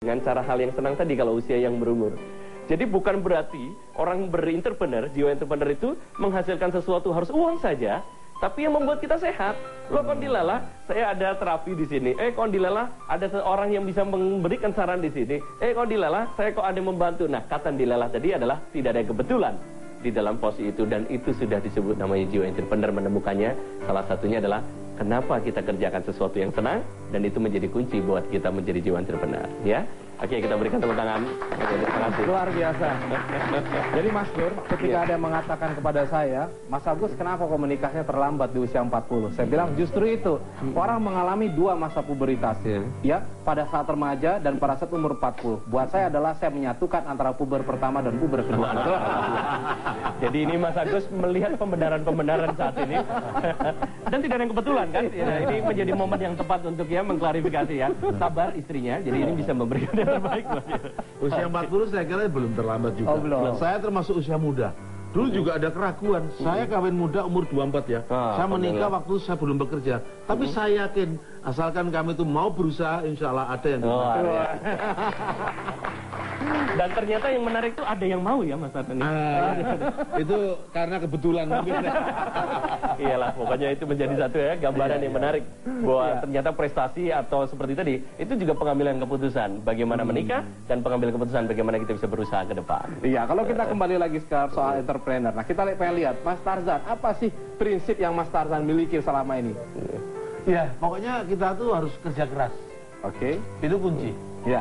dengan cara hal yang senang tadi kalau usia yang berumur. Jadi bukan berarti orang berentrepreneur, jiwa entrepreneur itu menghasilkan sesuatu harus uang saja, tapi yang membuat kita sehat. Loh Kondilala, saya ada terapi di sini. Kondilala, ada seorang yang bisa memberikan saran di sini. Kondilala, saya kok ada membantu. Nah, kata Kondilala tadi adalah tidak ada kebetulan di dalam posisi itu, dan itu sudah disebut namanya jiwa entrepreneur menemukannya. Salah satunya adalah kenapa kita kerjakan sesuatu yang senang, dan itu menjadi kunci buat kita menjadi jiwa entrepreneur, ya. Oke, kita berikan tepuk tangan. Terima kasih. Luar biasa. Jadi Mas Nur, ketika ada yang mengatakan kepada saya, Mas Agus kenapa kok menikahnya terlambat di usia 40? Saya bilang justru itu. Orang mengalami dua masa puberitas. Ya, pada saat remaja dan pada saat umur 40. Buat saya adalah saya menyatukan antara puber pertama dan puber kedua. Jadi ini Mas Agus melihat pembenaran-pembenaran saat ini. Dan tidak ada yang kebetulan kan? Ya, ini menjadi momen yang tepat untuk ya mengklarifikasi ya. Sabar istrinya, jadi ini bisa memberikan yang terbaik buat dia. Usia 40 saya kira belum terlambat juga. Oh, belum. Saya termasuk usia muda. Dulu juga ada keraguan. Saya kawin muda umur 24 ya. Saya menikah waktu saya belum bekerja. Tapi saya yakin asalkan kami itu mau berusaha, insya Allah ada yang Dan ternyata yang menarik itu ada yang mau ya Mas Artani. Itu karena kebetulan mungkin. Iyalah, pokoknya itu menjadi satu ya gambaran yang menarik bahwa ternyata prestasi atau seperti tadi itu juga pengambilan keputusan bagaimana menikah dan pengambilan keputusan bagaimana kita bisa berusaha ke depan. Iya, kalau kita kembali lagi sekarang soal entrepreneur. Nah, kita pengen lihat Mas Tarzan, apa sih prinsip yang Mas Tarzan miliki selama ini? Ya, pokoknya kita tuh harus kerja keras. Oke. Itu kunci. Ya.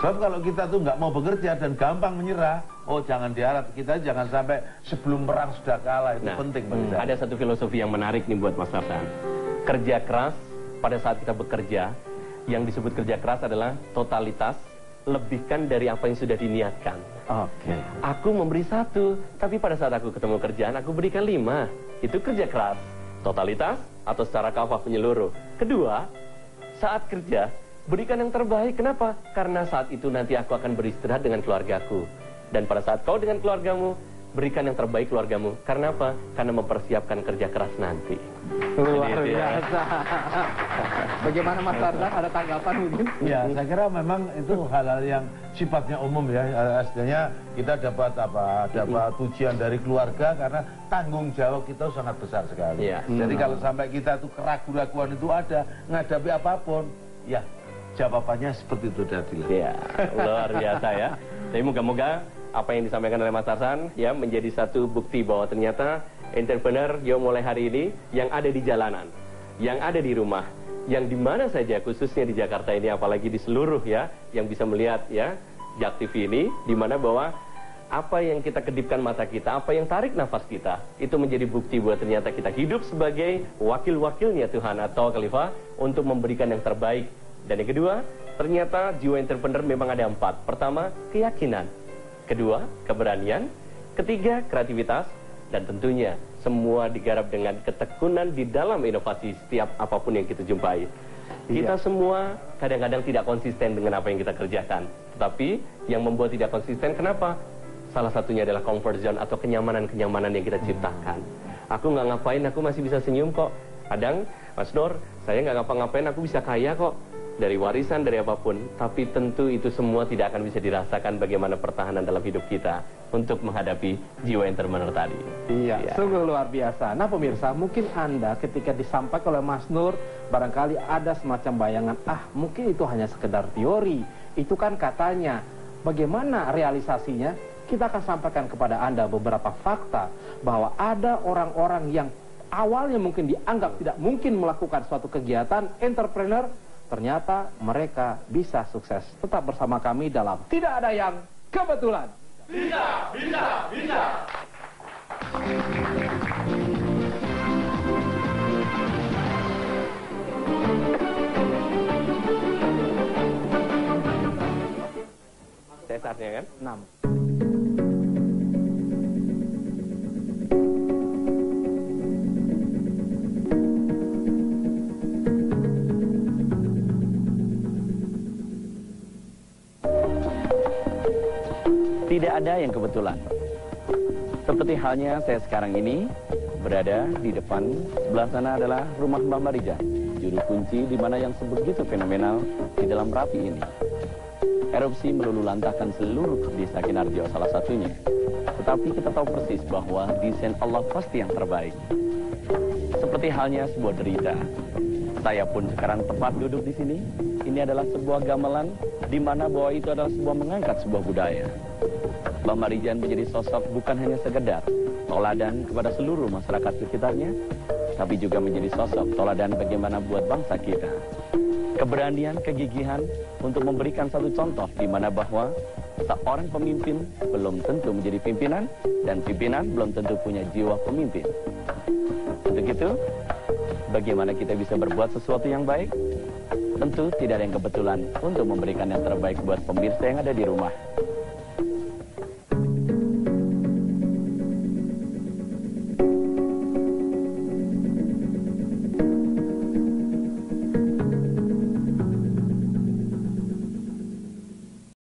Sebab kalau kita tuh nggak mau bekerja dan gampang menyerah, jangan diharap. Kita jangan sampai sebelum perang sudah kalah. Itu penting bagi saya. Ada satu filosofi yang menarik nih buat Mas Tarzan. Kerja keras pada saat kita bekerja, yang disebut kerja keras adalah totalitas, lebihkan dari apa yang sudah diniatkan. Oke. Aku memberi 1, tapi pada saat aku ketemu kerjaan, aku berikan 5. Itu kerja keras. Totalitas atau secara kafah menyeluruh. Kedua, saat kerja, berikan yang terbaik. Kenapa? Karena saat itu nanti aku akan beristirahat dengan keluargaku. Dan pada saat kau dengan keluargamu, berikan yang terbaik keluargamu. Karena apa? Karena mempersiapkan kerja keras nanti. Luar biasa. Bagaimana Mas Tarzan? Ada tanggapan mungkin? Ya, saya kira memang itu hal-hal yang sifatnya umum ya. Aslinya kita dapat dapat pujian dari keluarga karena tanggung jawab kita sangat besar sekali. Jadi kalau sampai kita tuh keraguan-keraguan itu ada, menghadapi apapun, ya jawabannya seperti itu tadi. Ya, luar biasa ya. Jadi moga-moga apa yang disampaikan oleh Mas Tarzan ya menjadi satu bukti bahwa ternyata entrepreneur yang mulai hari ini yang ada di jalanan, yang ada di rumah, yang di mana saja khususnya di Jakarta ini, apalagi di seluruh ya yang bisa melihat ya Jak TV ini, di mana bahwa apa yang kita kedipkan mata kita, apa yang tarik nafas kita, itu menjadi bukti bahwa ternyata kita hidup sebagai wakil-wakilnya Tuhan atau Khalifah untuk memberikan yang terbaik. Dan yang kedua, ternyata jiwa entrepreneur memang ada 4. Pertama, keyakinan. Kedua, keberanian. Ketiga, kreativitas. Dan tentunya semua digarap dengan ketekunan di dalam inovasi setiap apapun yang kita jumpai. Kita semua kadang-kadang tidak konsisten dengan apa yang kita kerjakan. Tetapi yang membuat tidak konsisten, kenapa? Salah satunya adalah comfort zone atau kenyamanan-kenyamanan yang kita ciptakan. Aku nggak ngapain, aku masih bisa senyum kok. Kadang, Mas Nur, saya nggak ngapa-ngapain, aku bisa kaya kok. Dari warisan, dari apapun. Tapi tentu itu semua tidak akan bisa dirasakan bagaimana pertahanan dalam hidup kita untuk menghadapi jiwa entrepreneur tadi. Iya, sungguh luar biasa. Nah pemirsa, mungkin Anda ketika disampaikan oleh Mas Nur, barangkali ada semacam bayangan, mungkin itu hanya sekedar teori. Itu kan katanya. Bagaimana realisasinya? Kita akan sampaikan kepada Anda beberapa fakta bahwa ada orang-orang yang awalnya mungkin dianggap tidak mungkin melakukan suatu kegiatan entrepreneur, ternyata mereka bisa sukses. Tetap bersama kami dalam Tidak Ada Yang Kebetulan. Bisa, bisa, bisa. Cesarnya kan? 6. Tidak ada yang kebetulan. Seperti halnya saya sekarang ini berada di depan, sebelah sana adalah rumah Mbak Marija, juru kunci di mana yang sebegitu fenomenal di dalam Rapi ini. Erupsi meluluhlantahkan seluruh desa Kinarjo salah satunya. Tetapi kita tahu persis bahwa desain Allah pasti yang terbaik. Seperti halnya sebuah derita. Saya pun sekarang tepat duduk di sini. Ini adalah sebuah gamelan di mana bahwa itu adalah sebuah mengangkat sebuah budaya. Mbah Marijan menjadi sosok bukan hanya sekedar toladan kepada seluruh masyarakat sekitarnya, tapi juga menjadi sosok toladan bagaimana buat bangsa kita. Keberanian, kegigihan untuk memberikan satu contoh di mana bahwa seorang pemimpin belum tentu menjadi pimpinan dan pimpinan belum tentu punya jiwa pemimpin. Untuk itu, bagaimana kita bisa berbuat sesuatu yang baik? Tentu tidak ada yang kebetulan untuk memberikan yang terbaik buat pemirsa yang ada di rumah.